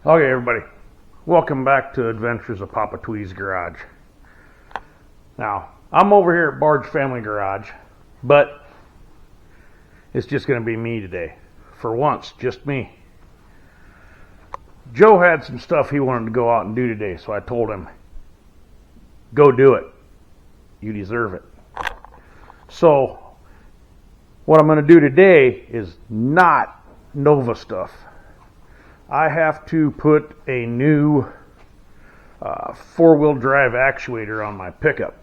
Okay, everybody, welcome back to Adventures of Papa Twee's Garage. Now, I'm over here at Barge Family Garage, but it's just going to be me today. For once, just me. Joe had some stuff he wanted to go out and do today, so I told him, go do it. You deserve it. So, what I'm going to do today is not Nova stuff. I have to put a new four-wheel drive actuator on my pickup.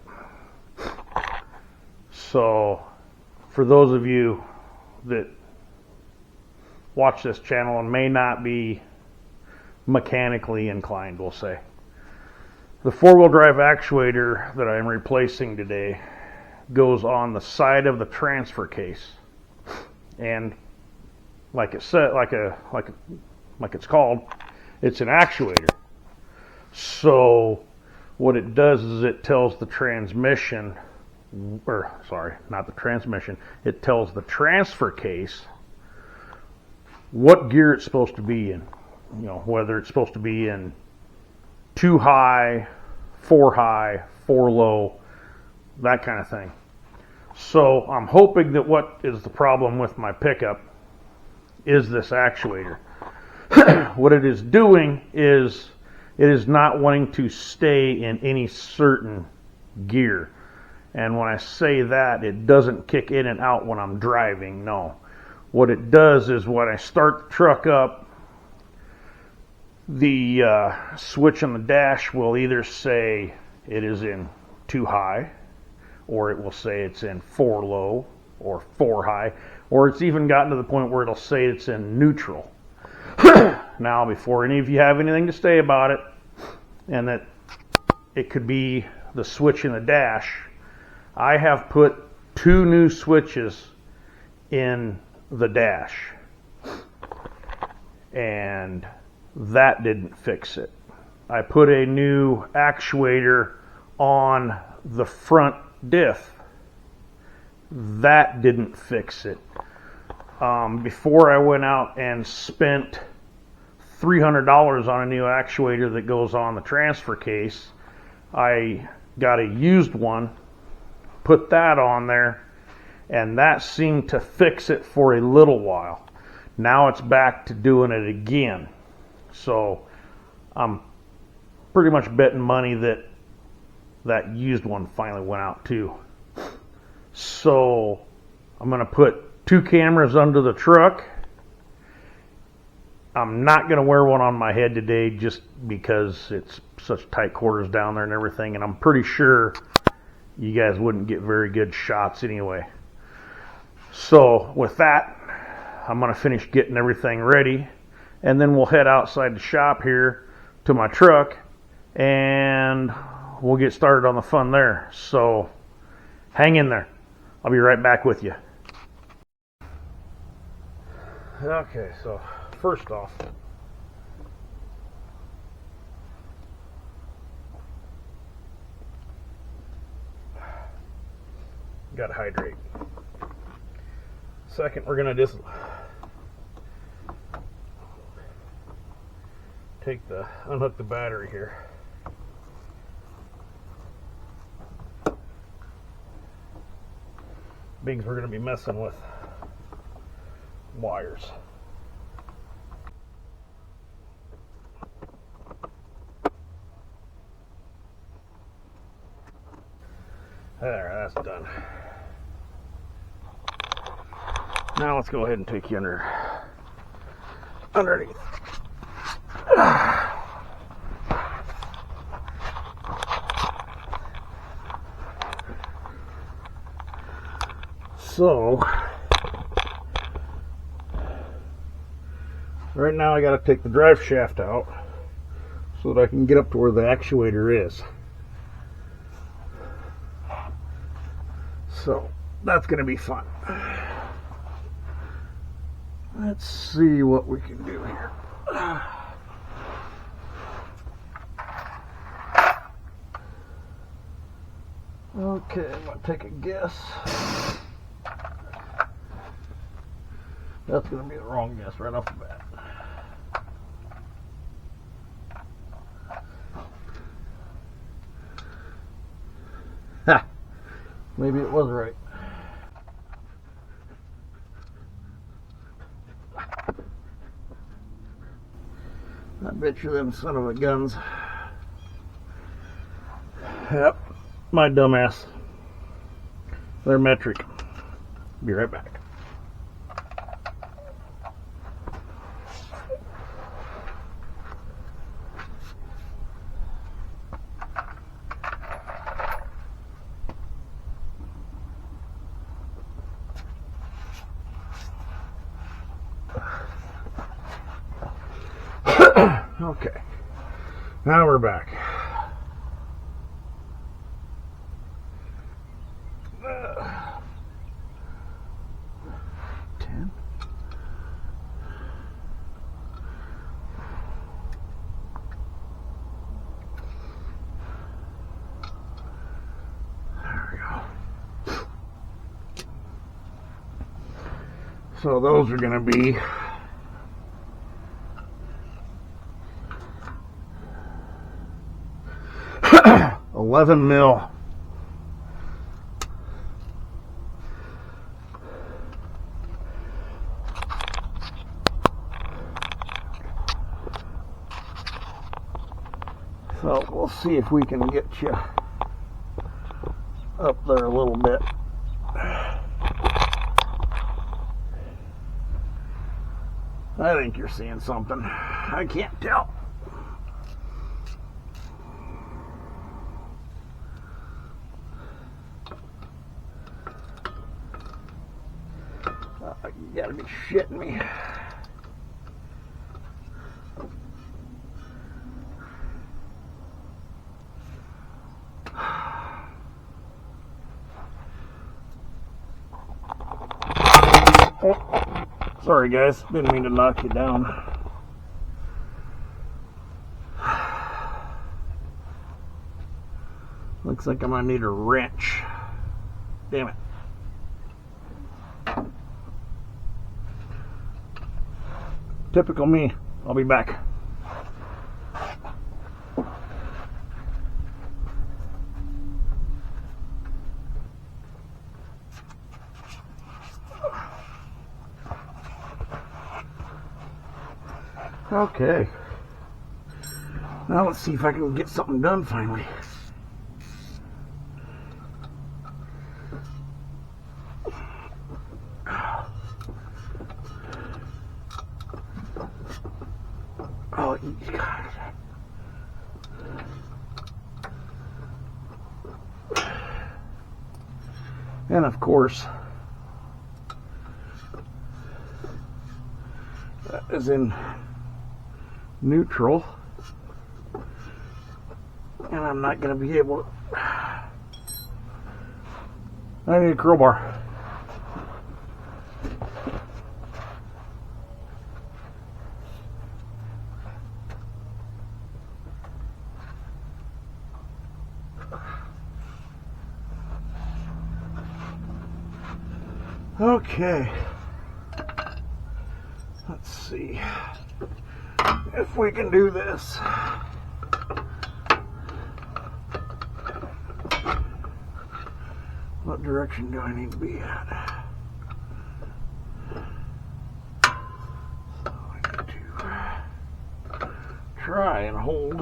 So, for those of you that watch this channel and may not be mechanically inclined, we'll say, the four-wheel drive actuator that I'm replacing today goes on the side of the transfer case, and like it said, like it's called, it's an actuator. So what it does is it tells the transmission, or sorry, not the transmission, it tells the transfer case what gear it's supposed to be in. You know, whether it's supposed to be in 2 high, 4 high, 4 low, that kind of thing. So I'm hoping that what is the problem with my pickup is this actuator. What it is doing is it is not wanting to stay in any certain gear. And when I say that, it doesn't kick in and out when I'm driving, no. What it does is when I start the truck up, the switch on the dash will either say it is in 2 high, or it will say it's in 4 low, or 4 high, or it's even gotten to the point where it'll say it's in neutral. Now, before any of you have anything to say about it, and that it could be the switch in the dash, I have put 2 new switches in the dash, and that didn't fix it. I put a new actuator on the front diff. That didn't fix it. Before I went out and spent $300 on a new actuator that goes on the transfer case, I got a used one, put that on there, and that seemed to fix it for a little while. Now it's back to doing it again. So I'm pretty much betting money that that used one finally went out too. So I'm going to put 2 cameras under the truck. I'm not going to wear one on my head today just because it's such tight quarters down there and everything, and I'm pretty sure you guys wouldn't get very good shots anyway. So with that, I'm going to finish getting everything ready, and then we'll head outside the shop here to my truck, and we'll get started on the fun there. So hang in there. I'll be right back with you. Okay, so first off, got to hydrate. Second, we're going to just unhook the battery here. Being we're going to be messing with wires. There, that's done. Now let's go ahead and take you underneath. So right now I got to take the drive shaft out so that I can get up to where the actuator is. So that's going to be fun. Let's see what we can do here. Okay, I'm going to take a guess. That's going to be the wrong guess right off the bat. Maybe it was right. I bet you them son of a guns. Yep, my dumbass. They're metric. Be right back. Okay, now we're back. So those are going to be 11 mil. So we'll see if we can get you up there a little bit. I think you're seeing something. I can't tell. You gotta be shitting me. Oh, sorry guys, didn't mean to knock you down. Looks like I'm gonna need a wrench. Damn it. Typical me. I'll be back. Okay. Now let's see if I can get something done finally. Oh, God. And of course, that is in neutral, and I'm not going to be able to. I need a crowbar. Okay, let's see if we can do this. What direction do I need to be at? So I need to try and hold.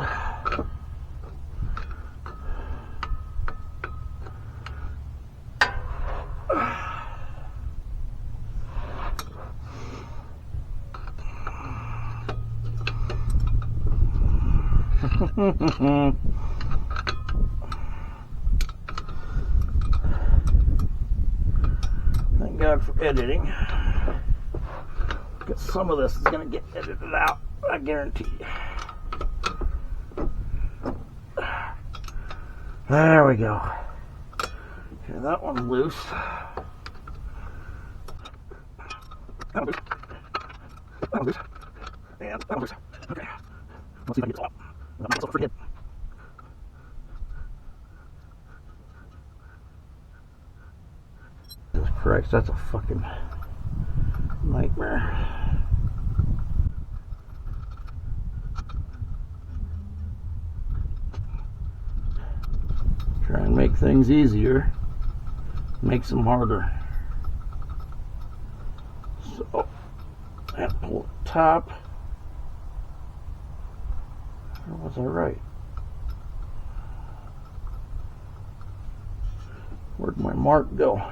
Thank God for editing. Because some of this is going to get edited out, I guarantee you. There we go. Okay, that one's loose. That one's loose. That one's loose. And that one's loose. Okay. Let's see if I can get this out. I'm not myself a freaking. Jesus Christ, that's a fucking nightmare. Try and make things easier. makes them harder. So I pull the top. Or was I right? Where'd my mark go?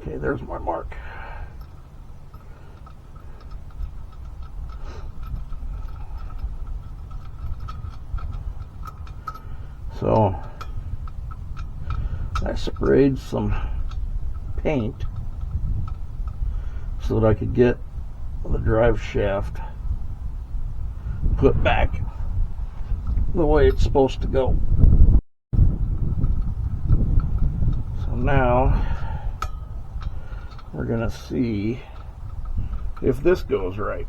Okay, there's my mark. So I sprayed some paint so that I could get the drive shaft put back the way it's supposed to go. So now we're gonna see if this goes right.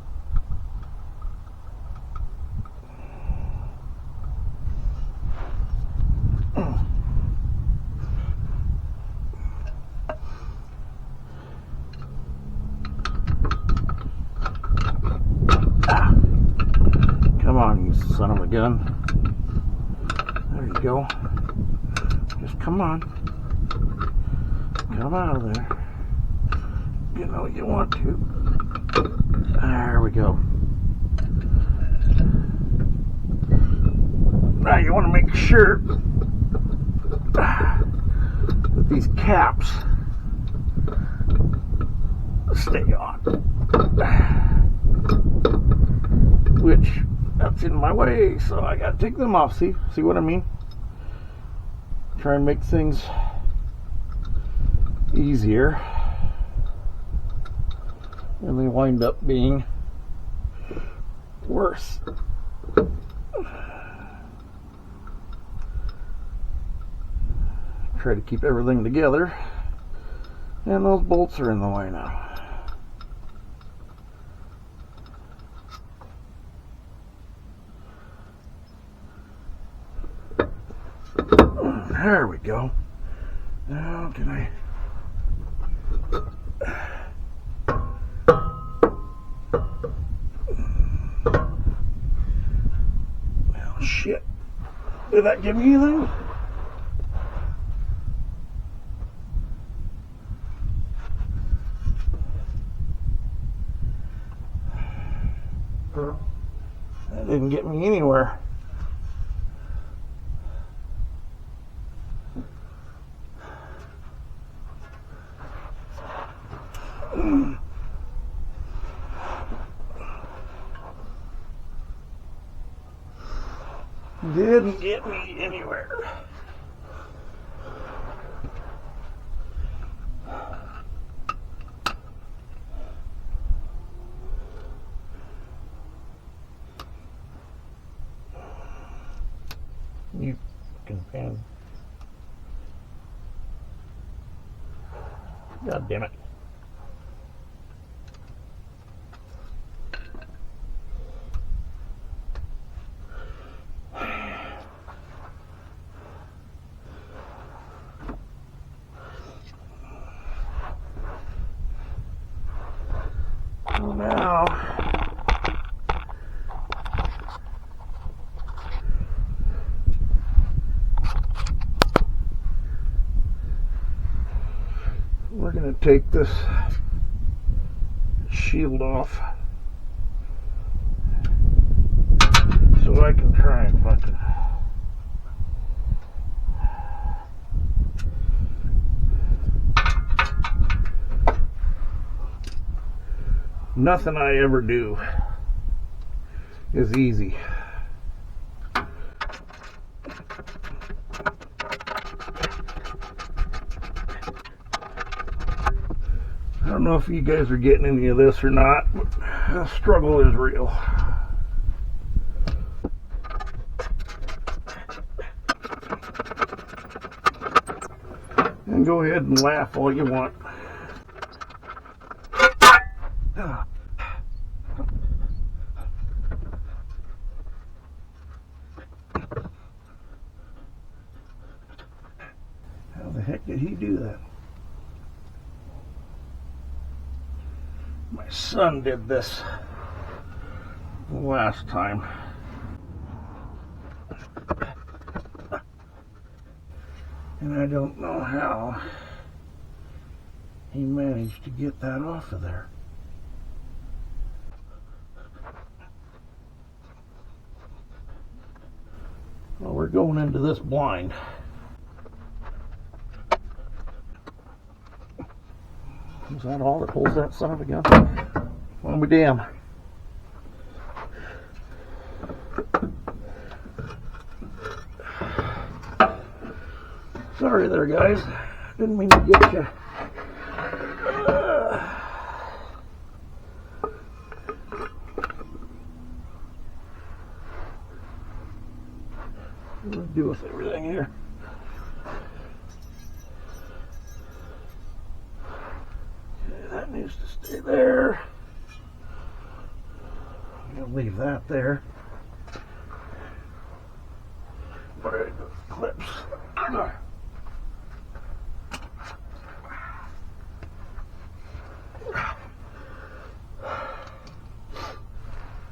Come on, you son of a gun. There you go. Just come on. Come out of there. You know you want to. There we go. Now you want to make sure that these caps stay on. Which, that's in my way, so I gotta take them off. See what I mean? Try and make things easier, and they wind up being worse. Try to keep everything together, and those bolts are in the way now. There we go. Now can I... Well, shit. Did that give me anything? That didn't get me anywhere. Didn't get me anywhere. You fucking fan. God damn it. Now we're going to take this shield off so I can try and fucking nothing I ever do is easy. I don't know if you guys are getting any of this or not, but the struggle is real. And go ahead and laugh all you want. How the heck did he do that? My son did this last time. And I don't know how he managed to get that off of there. Well, we're going into this blind. Is that all that holds that son of a gun? Well, be damned. Sorry there, guys. Didn't mean to get you. What do we do with everything here? Okay, that needs to stay there. I'm gonna leave that there. What are the clips?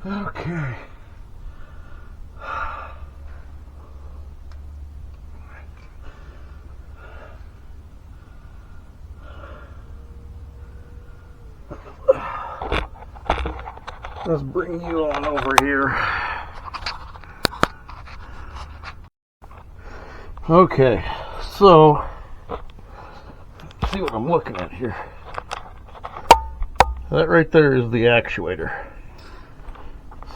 Okay. Let's bring you on over here. Okay, so let's see what I'm looking at here. That right there is the actuator.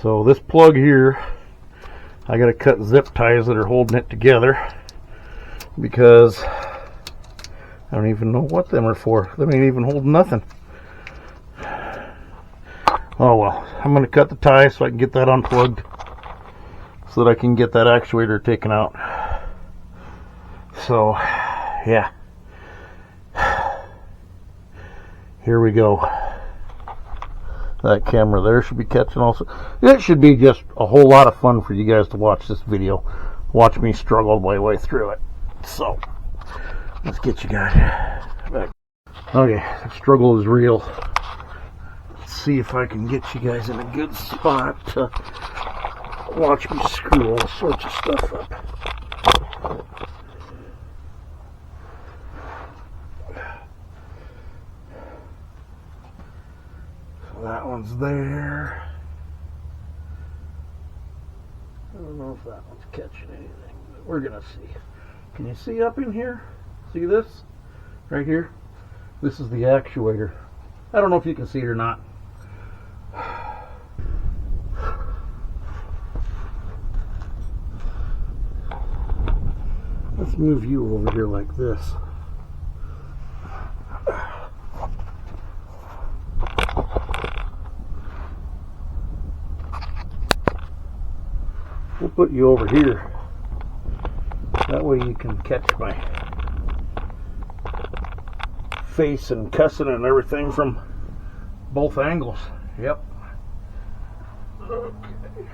So this plug here, I got to cut zip ties that are holding it together because I don't even know what them are for. They ain't even holding nothing. Oh well, I'm going to cut the tie so I can get that unplugged so that I can get that actuator taken out. So, yeah. Here we go. That camera there should be catching also. It should be just a whole lot of fun for you guys to watch this video. Watch me struggle my way through it. So, let's get you guys back. Okay, the struggle is real. Let's see if I can get you guys in a good spot to watch me screw all sorts of stuff up. That one's there. I don't know if that one's catching anything, but we're gonna see. Can you see up in here? See this? Right here? This is the actuator. I don't know if you can see it or not. Let's move you over here like this. We'll put you over here. That way you can catch my face and cussing and everything from both angles. Yep. Okay.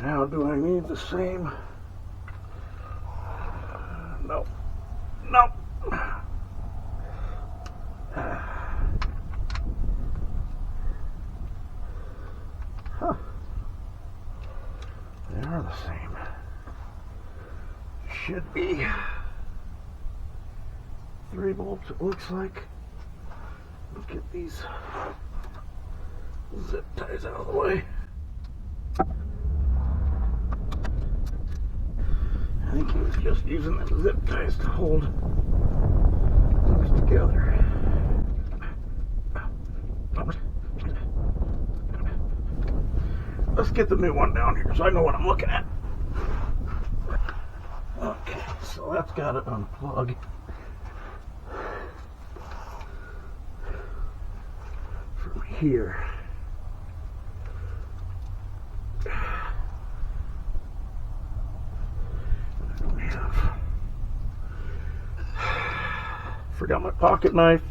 Now do I need the same? No. No. Huh. They are the same. Should be 3 bolts, it looks like. Let's get these zip ties out of the way. I think he was just using the zip ties to hold things together. Let's get the new one down here so I know what I'm looking at. Okay, so that's got to unplug. From here. I don't have. Forgot my pocket knife.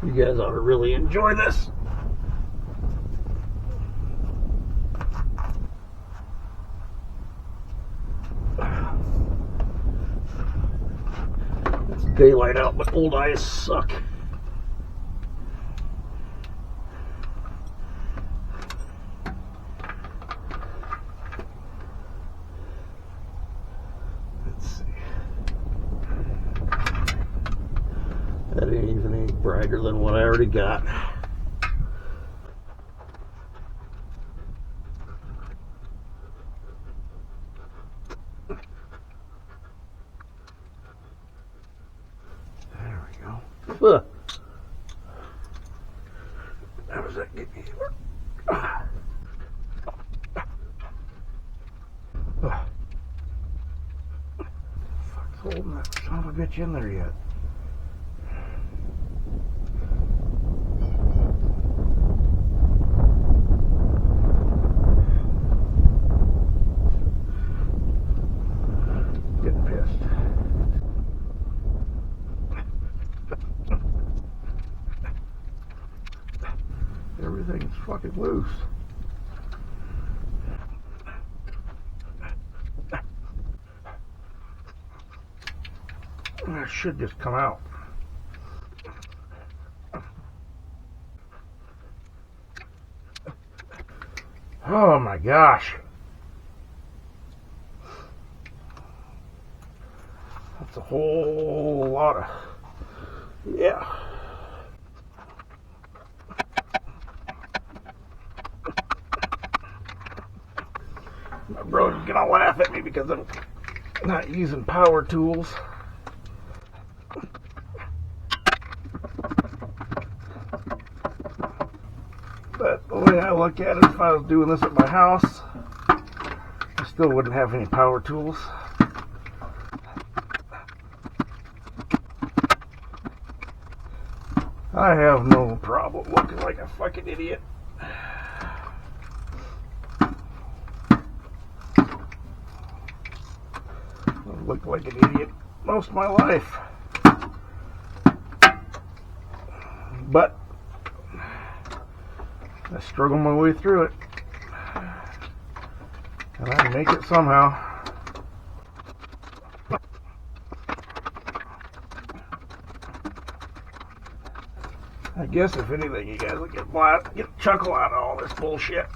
You guys ought to really enjoy this. It's daylight out, but old eyes suck. brighter than what I already got. There we go. Ugh. How does that get me? Fuck's holding that son of a bitch in there yet? Getting pissed. Everything's fucking loose. That should just come out. Oh my gosh. That's a whole lot of, yeah. My bro's gonna laugh at me because I'm not using power tools. But the way I look at it, if I was doing this at my house, I still wouldn't have any power tools. I have no problem looking like a fucking idiot. I've looked like an idiot most of my life. But I struggle my way through it. And I make it somehow. I guess if anything, you guys will get a chuckle out of all this bullshit.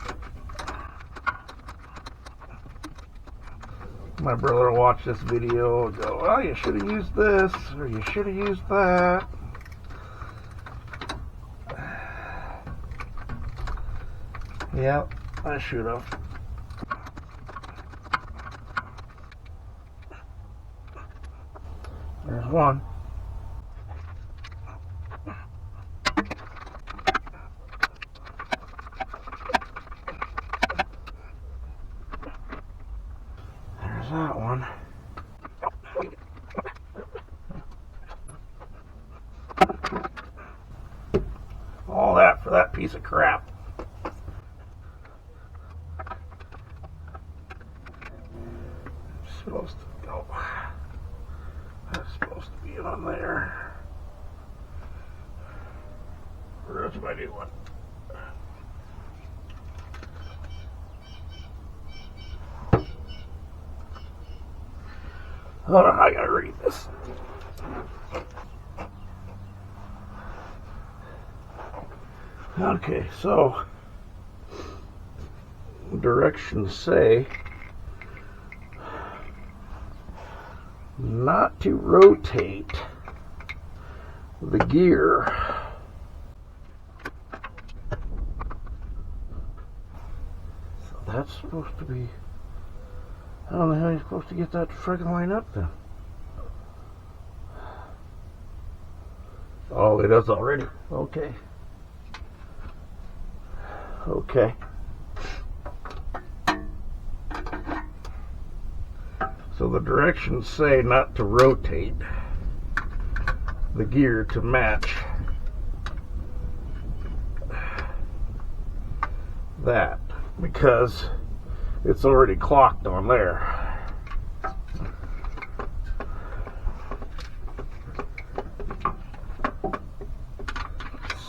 My brother will watch this video and go, "Oh, you should have used this, or you should have used that." Yeah, I should have. There's one. There's that one. All that for that piece of crap. Supposed to go. That's supposed to be on there. Where's my new one? Hold on, I gotta read this. Okay, so directions say not to rotate the gear. So that's supposed to be, I don't know how you're supposed to get that to friggin' line up then. Oh, it does already. Okay. Okay. So the directions say not to rotate the gear to match that because it's already clocked on there.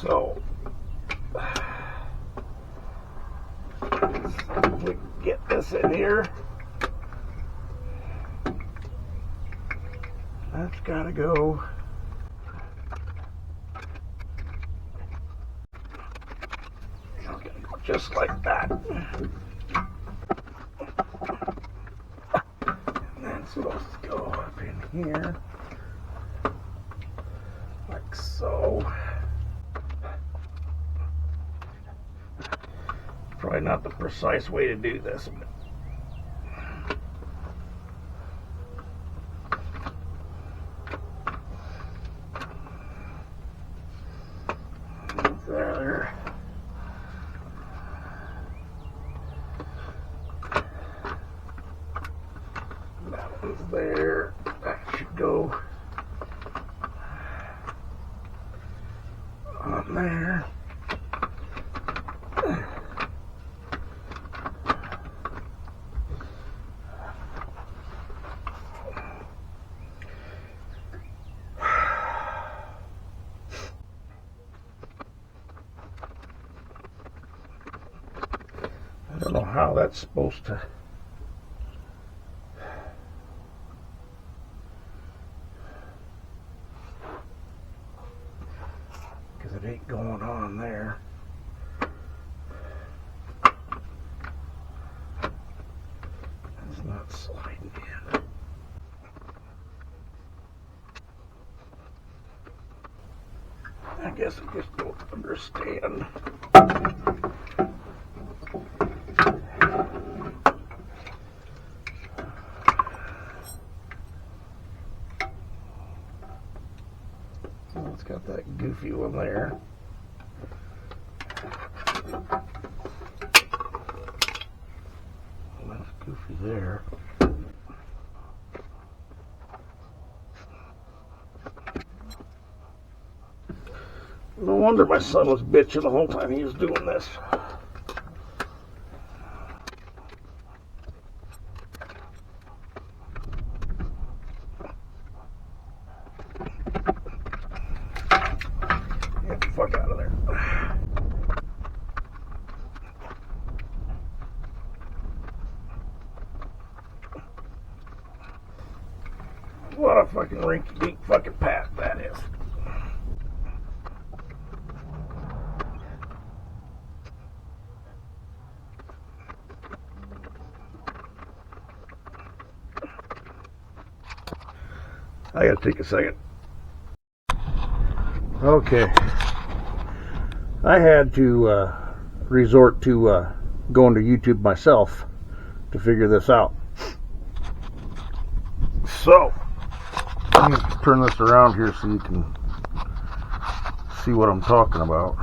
So if we can get this in here, that's gotta go. It's gotta go just like that. And that's supposed to go up in here, like so. Probably not the precise way to do this, but there. That one's there. That should go on there. I don't know how that's supposed to. Because it ain't going on there. It's not sliding in. I guess I just don't understand. Well, it's got that goofy one there. Well, that's goofy there. No wonder my son was bitching the whole time he was doing this. Get the fuck out of there. What a fucking rinky-dink fucking path that is. I gotta take a second. Okay. I had to resort to going to YouTube myself to figure this out. So, let me turn this around here so you can see what I'm talking about.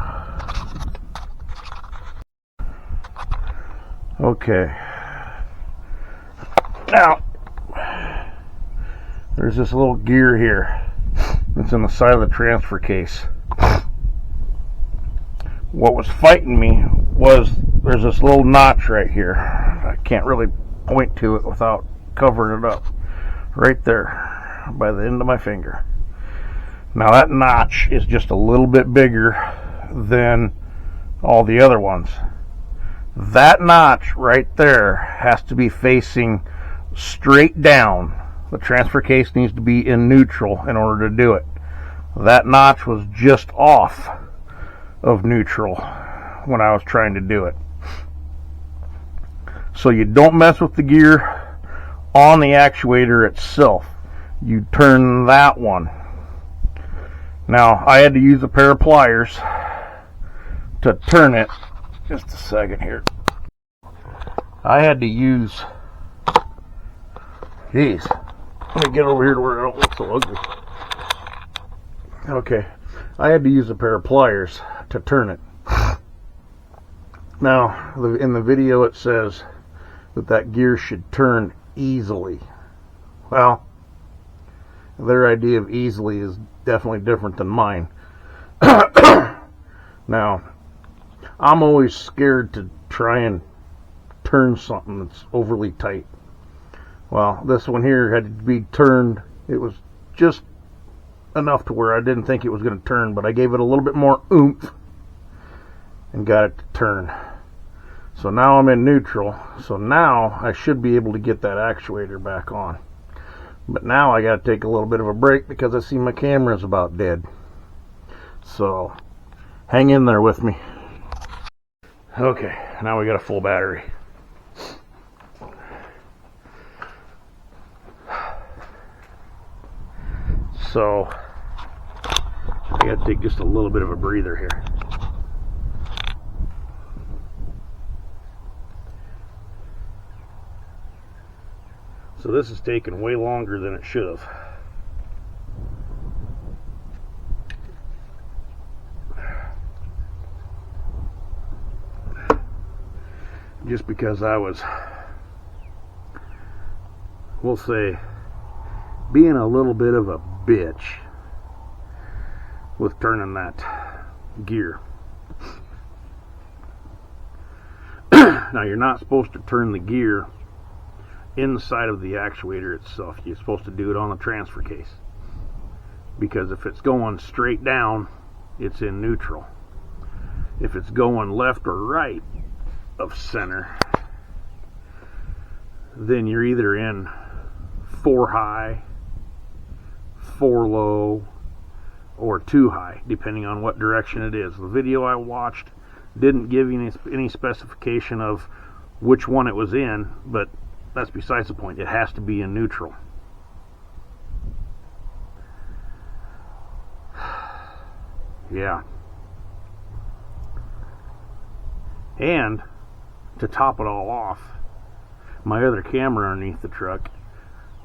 Okay. Now, there's this little gear here that's in the side of the transfer case. What was fighting me was there's this little notch right here. I can't really point to it without covering it up. Right there by the end of my finger. Now that notch is just a little bit bigger than all the other ones. That notch right there has to be facing straight down. The transfer case needs to be in neutral in order to do it. That notch was just off of neutral when I was trying to do it. So you don't mess with the gear on the actuator itself. You turn that one. Now I had to use a pair of pliers to turn it. Just a second here. I had to use, geez, let me get over here to where I don't look so ugly. Okay, I had to use a pair of pliers to turn it. Now, in the video it says that gear should turn easily. Well, their idea of easily is definitely different than mine. Now, I'm always scared to try and turn something that's overly tight. Well, this one here had to be turned. It was just enough to where I didn't think it was going to turn, but I gave it a little bit more oomph and got it to turn. So now I'm in neutral. So now I should be able to get that actuator back on. But now I got to take a little bit of a break because I see my camera's about dead. So hang in there with me. Okay, now we got a full battery. So I got to take just a little bit of a breather here. So this is taking way longer than it should have. Just because I was, we'll say, being a little bit of a bitch with turning that gear. Now, you're not supposed to turn the gear inside of the actuator itself. You're supposed to do it on the transfer case, because if it's going straight down, it's in neutral. If it's going left or right of center, then you're either in 4 high, 4 low, or 2 high, depending on what direction it is. The video I watched didn't give you any specification of which one it was in, but that's besides the point. It has to be in neutral. Yeah. And to top it all off, my other camera underneath the truck,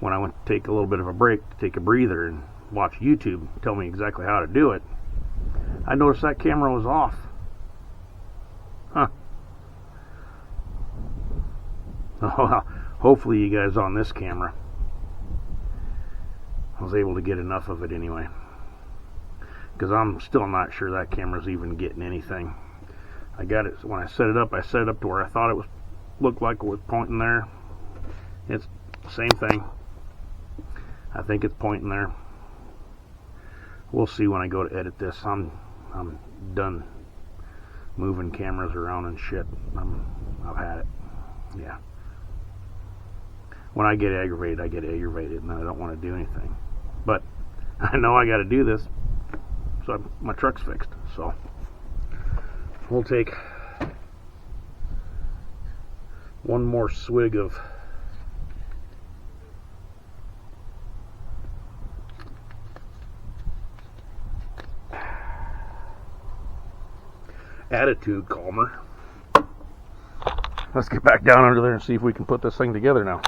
when I went to take a little bit of a break to take a breather and watch YouTube tell me exactly how to do it, I noticed that camera was off. Huh. Oh, hopefully you guys on this camera, I was able to get enough of it anyway, because I'm still not sure that camera's even getting anything. I got it, when I set it up to where I thought it was, looked like it was pointing there. It's the same thing. I think it's pointing there. We'll see when I go to edit this. I'm done moving cameras around and shit. I've had it. Yeah. When I get aggravated, and I don't want to do anything. But I know I got to do this, so my truck's fixed. So we'll take one more swig of Attitude Calmer. Let's get back down under there and see if we can put this thing together now.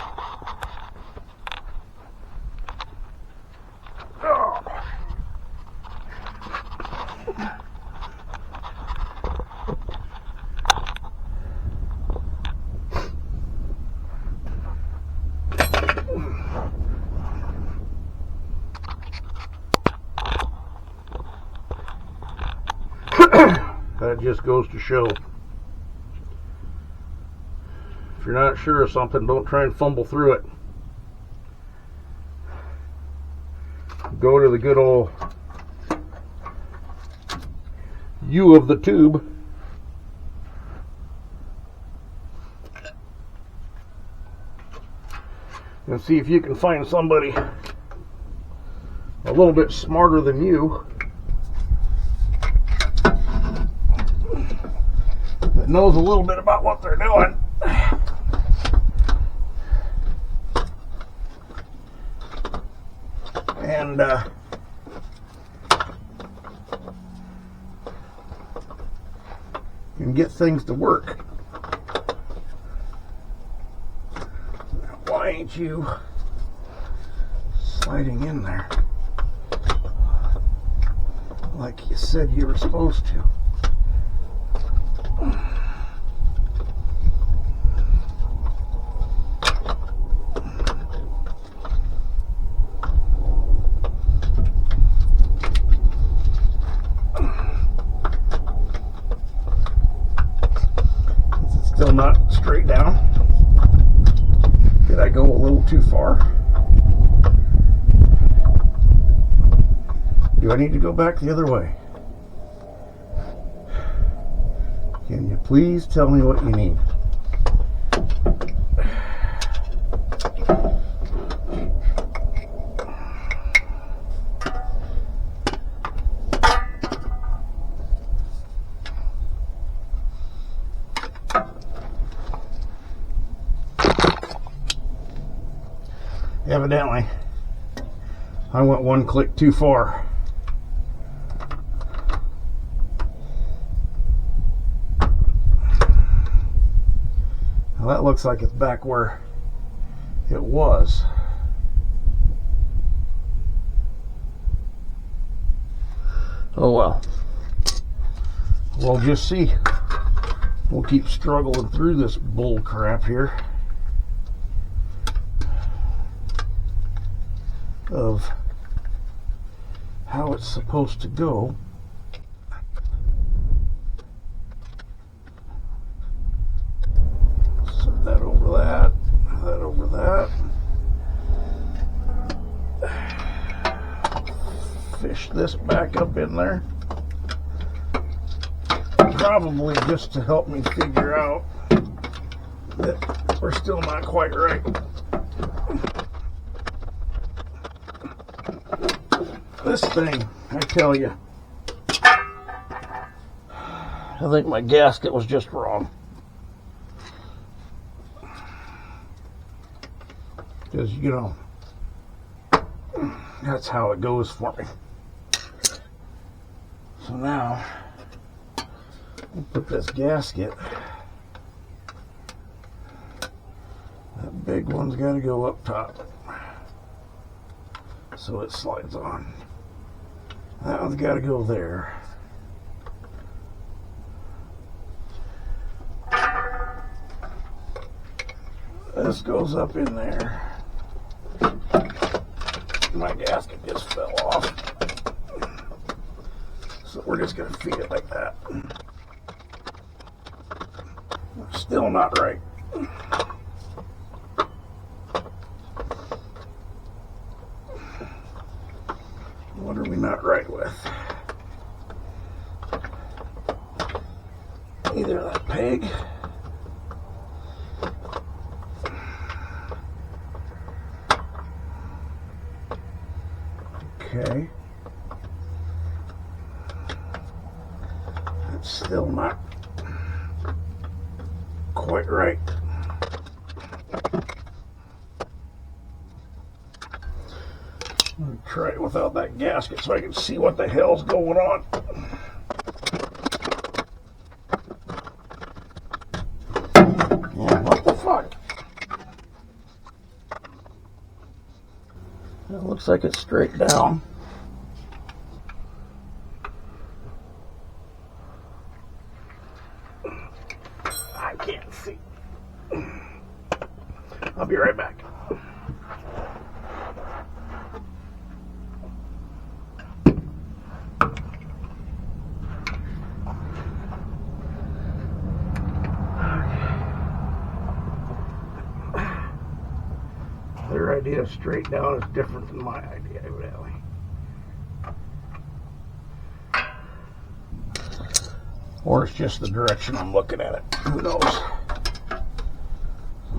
That just goes to show, if you're not sure of something, don't try and fumble through it. Go to the good old U of the tube and see if you can find somebody a little bit smarter than you that knows a little bit about what they're doing. And can get things to work. Why ain't you sliding in there like you said you were supposed to? Still not straight down. Did I go a little too far? Do I need to go back the other way? Can you please tell me what you need? Evidently, I went one click too far. Well, that looks like it's back where It was. Oh well. We'll just see. We'll keep struggling through this bull crap here of how it's supposed to go. Set that over that, that over that. Fish this back up in there. Probably just to help me figure out that we're still not quite right. This thing, I tell you, I think my gasket was just wrong. Because, you know, that's how it goes for me. So now, we'll put this gasket. That big one's got to go up top so it slides on. That one's got to go there. This goes up in there. My gasket just fell off. So we're just going to feed it like that. Still not right. What are we not right with? Either that peg okay. That's still not quite right. I'm going to try it without that gasket so I can see what the hell's going on. Yeah, what the fuck? It looks like it's straight down. I can't see. I'll be right back. Their idea of straight down is different than my idea, evidently. Or it's just the direction I'm looking at it. Who knows?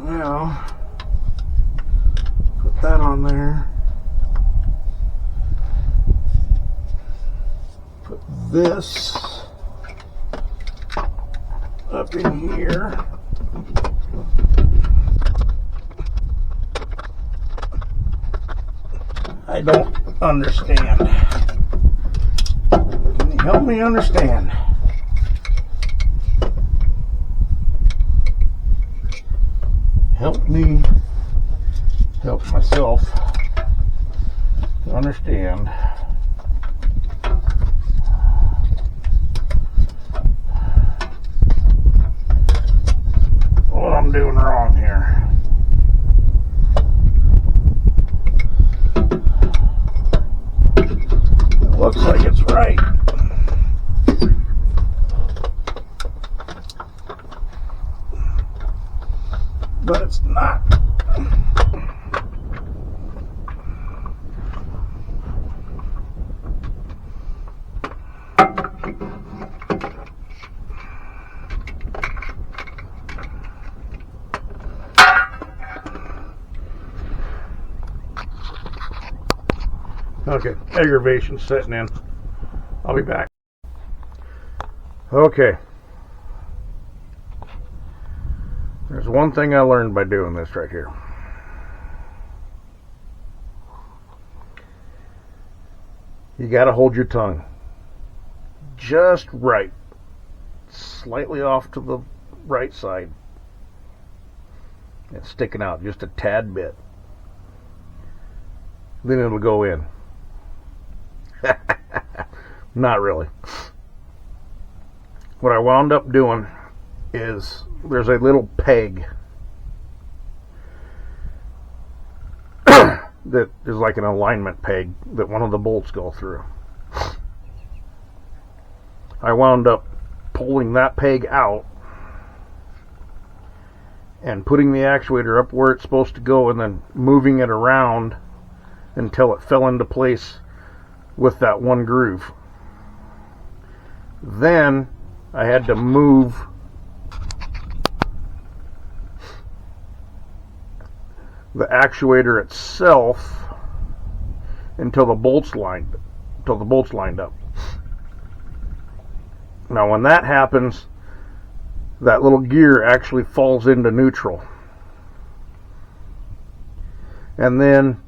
Now, put that on there. Put this up in here. I don't understand. Can you help me understand? Help me help myself to understand what I'm doing wrong here. Looks like it's right. But it's not. Okay, aggravation's setting in. I'll be back. Okay. There's one thing I learned by doing this right here. You gotta hold your tongue just right. Slightly off to the right side. It's sticking out just a tad bit. Then it'll go in. Not really. What I wound up doing is there's a little peg that is like an alignment peg that one of the bolts go through. I wound up pulling that peg out and putting the actuator up where it's supposed to go and then moving it around until it fell into place with that one groove. Then I had to move the actuator itself until the bolts lined up. Now when that happens, that little gear actually falls into neutral. And then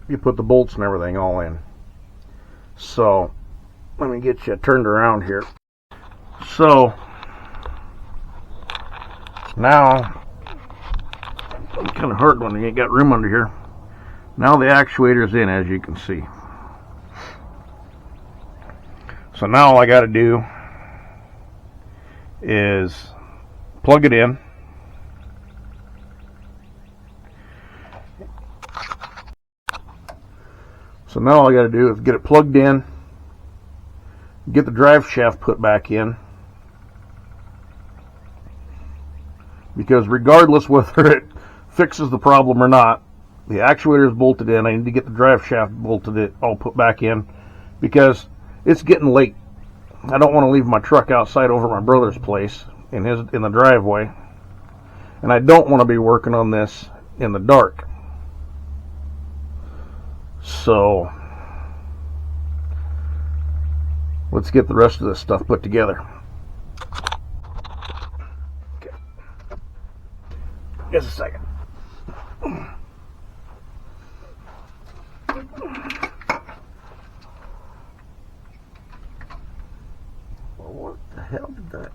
you put the bolts and everything all in. So let me get you turned around here. So now it's kind of hard when you ain't got room under here. Now the actuator's in, as you can see. So now all I got to do is plug it in. So now all I got to do is get it plugged in, get the drive shaft put back in, because regardless whether it fixes the problem or not, the actuator is bolted in. I need to get the drive shaft all put back in, because it's getting late. I don't want to leave my truck outside over my brother's place in the driveway, and I don't want to be working on this in the dark. So let's get the rest of this stuff put together. Okay. Just a second. Well, what the hell did that?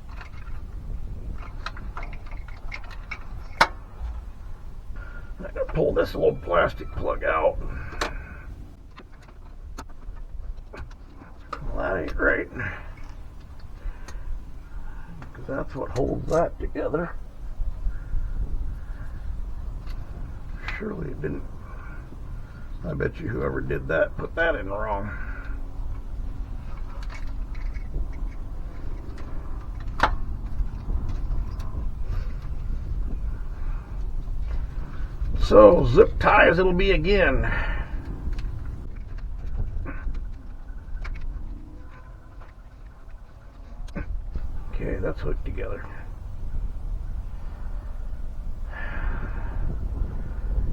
I gotta pull this little plastic plug out. Well, that ain't right, because that's what holds that together. Surely it didn't. I bet you whoever did that put that in wrong. So zip ties it'll be again. Okay, that's hooked together.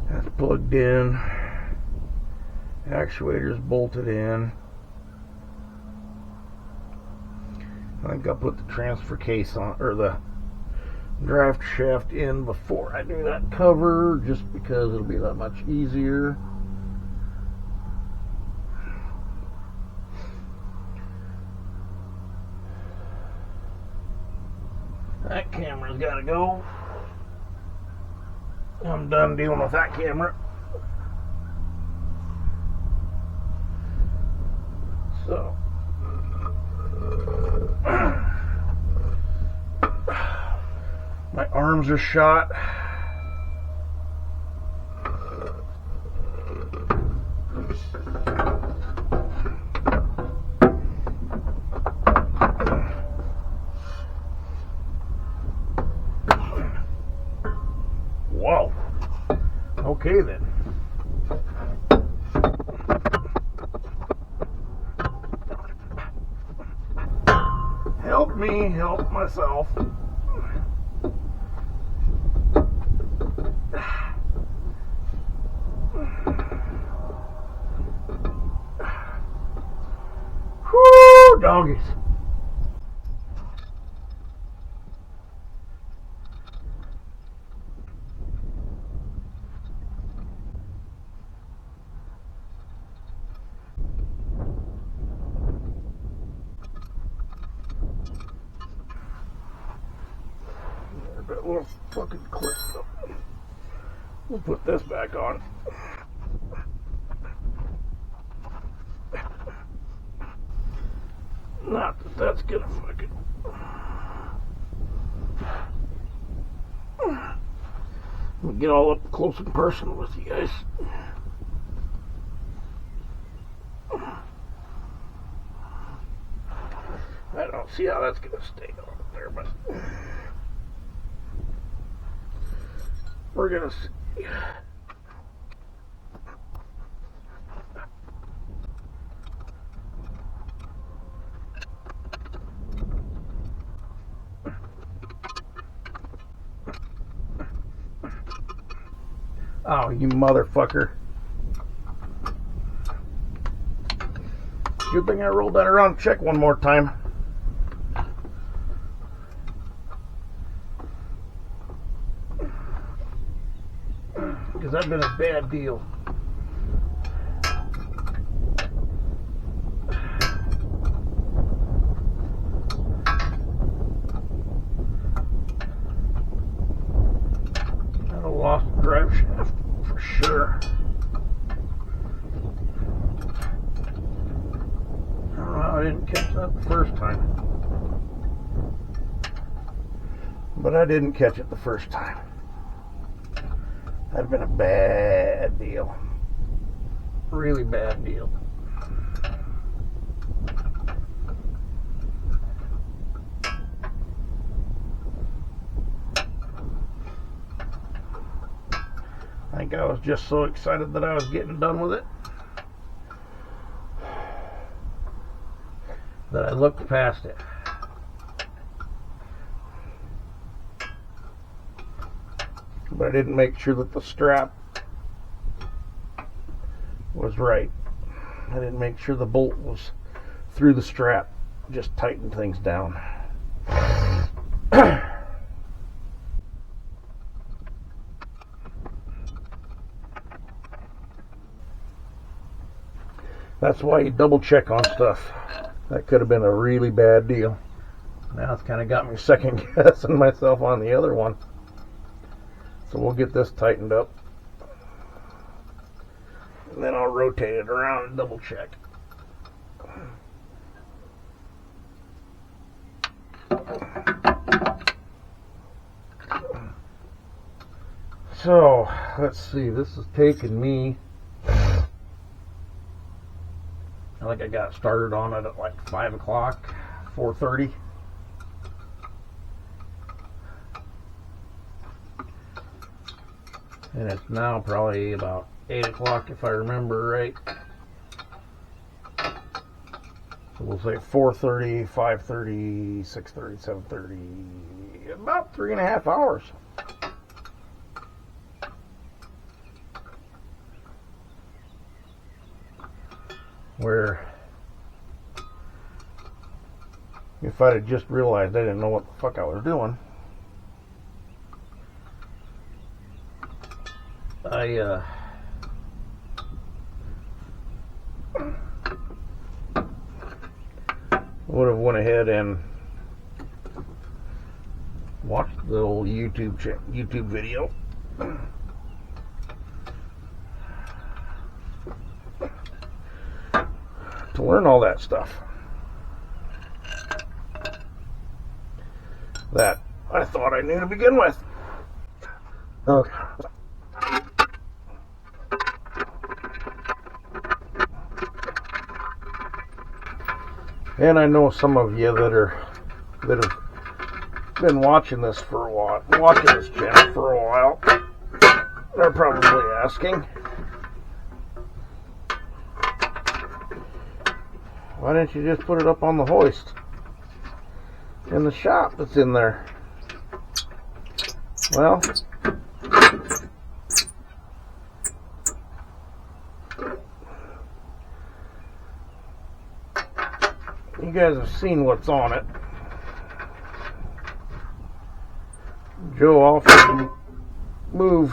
That's plugged in. Actuator's bolted in. I think I'll put the transfer case on, or the drive shaft in before I do that cover, just because it'll be that much easier. That camera's got to go. I'm done dealing with that camera. So my arms are shot. Whoa. Okay then. Help me help myself. Whoo, doggies. that little fucking clip. We'll put this back on. Not that that's gonna fucking... We'll get all up close and personal with you guys. I don't see how that's gonna stay on there, but we're gonna see. Oh, you motherfucker. Good thing I rolled that around and check one more time. Because that'd been a bad deal. I'd have lost the drive shaft for sure. I don't know how I didn't catch that the first time. But I didn't catch it the first time. That'd been a bad deal. Really bad deal. I think I was just so excited that I was getting done with it that I looked past it. But I didn't make sure that the strap was right. I didn't make sure the bolt was through the strap. Just tightened things down. That's why you double check on stuff. That could have been a really bad deal. Now it's kind of got me second guessing myself on the other one. So we'll get this tightened up. And then I'll rotate it around and double check. So, let's see. This is taking me... I think I got started on it at like 5 o'clock, 4:30. And it's now probably about 8 o'clock if I remember right. So we'll say 4:30, 5:30, 6:30, 7:30, about 3.5 hours. Where if I'd have just realized I didn't know what the fuck I was doing, I would have went ahead and watched the old YouTube video. To learn all that stuff that I thought I knew to begin with. Okay. And I know some of you that have been watching this for a while, watching this channel for a while, they're probably asking, why didn't you just put it up on the hoist in the shop that's in there? Well, you guys have seen what's on it. Joe offered to move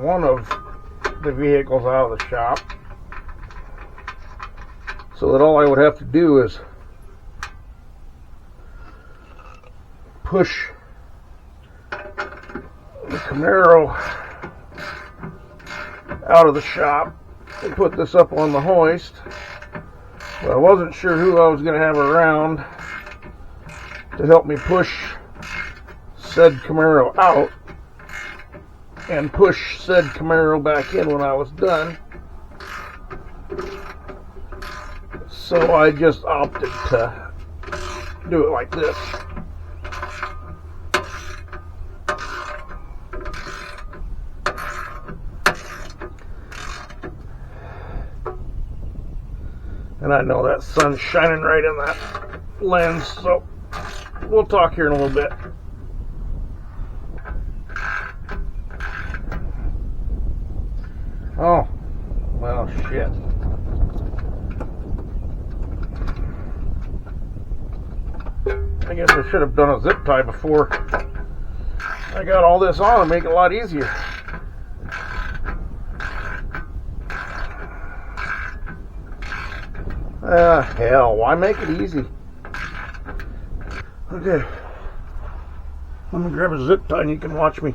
one of the vehicles out of the shop so that all I would have to do is push the Camaro out of the shop and put this up on the hoist. But I wasn't sure who I was going to have around to help me push said Camaro out and push said Camaro back in when I was done. So I just opted to do it like this. And I know that sun's shining right in that lens, so we'll talk here in a little bit. Oh, well, shit. I guess I should have done a zip tie before I got all this on to make it a lot easier. Hell, why make it easy? Okay. Let me grab a zip tie and you can watch me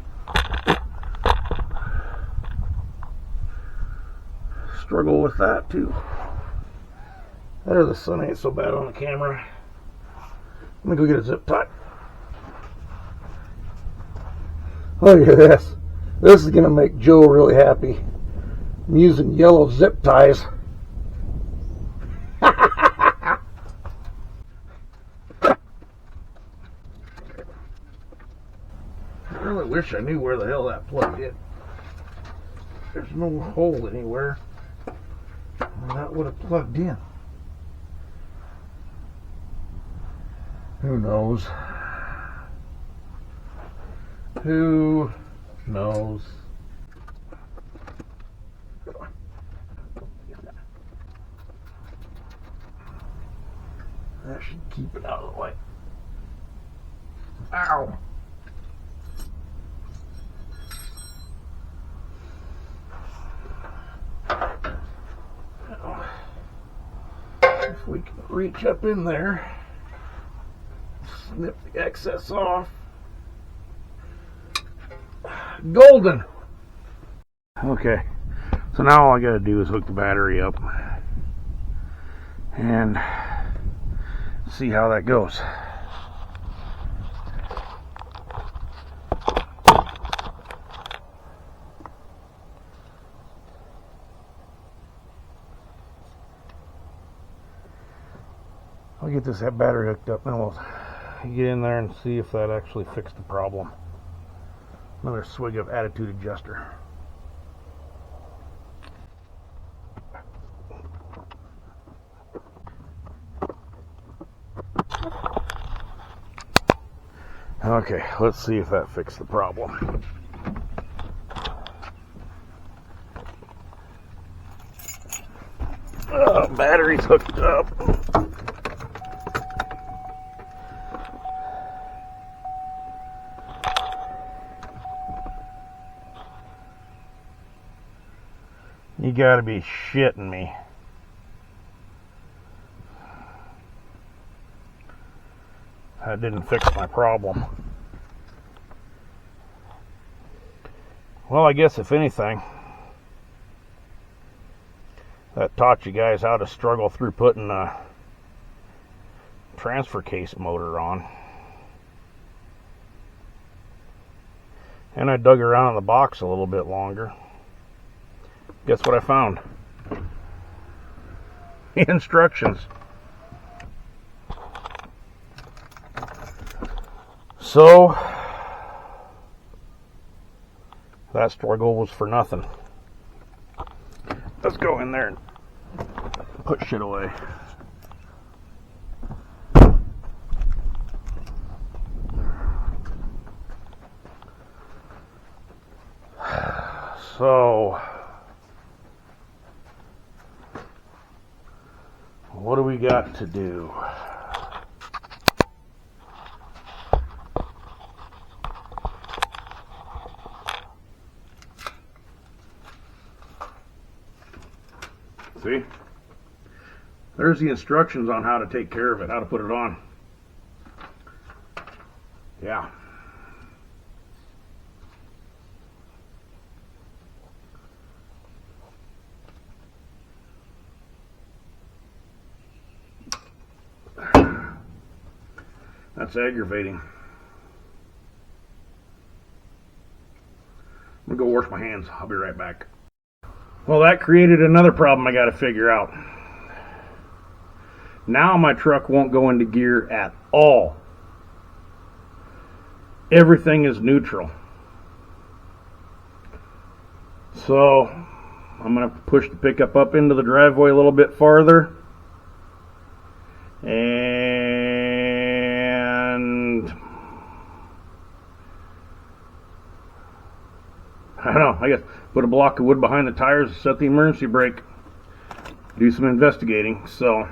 struggle with that too. There, the sun ain't so bad on the camera. Let me go get a zip tie. Look at this. This is going to make Joe really happy. I'm using yellow zip ties. I really wish I knew where the hell that plugged in. There's no hole anywhere. And that would have plugged in. Who knows? Who knows? That should keep it out of the way. Ow! If we can reach up in there, snip the excess off. Golden! Okay, so now all I gotta do is hook the battery up and see how that goes. I'll get this battery hooked up and then we'll get in there and see if that actually fixed the problem. Another swig of attitude adjuster. Okay, let's see if that fixed the problem. Battery's hooked up. You gotta be shitting me. That didn't fix my problem. Well, I guess if anything, that taught you guys how to struggle through putting a transfer case motor on. And I dug around in the box a little bit longer. Guess what I found? The instructions. So that struggle was for nothing. Let's go in there and put shit away. So what do we got to do? See? There's the instructions on how to take care of it, how to put it on. Yeah. That's aggravating. I'm gonna go wash my hands. I'll be right back. Well, that created another problem I got to figure out. Now my truck won't go into gear at all. Everything is neutral. So I'm going to push the pickup up into the driveway a little bit farther. And I don't know, I guess put a block of wood behind the tires, set the emergency brake, do some investigating. So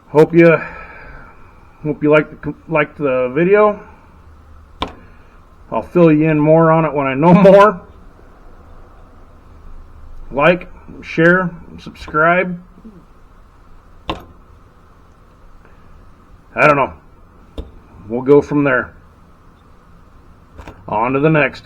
hope you liked the video. I'll fill you in more on it when I know more. Like, share, subscribe. I don't know. We'll go from there. On to the next.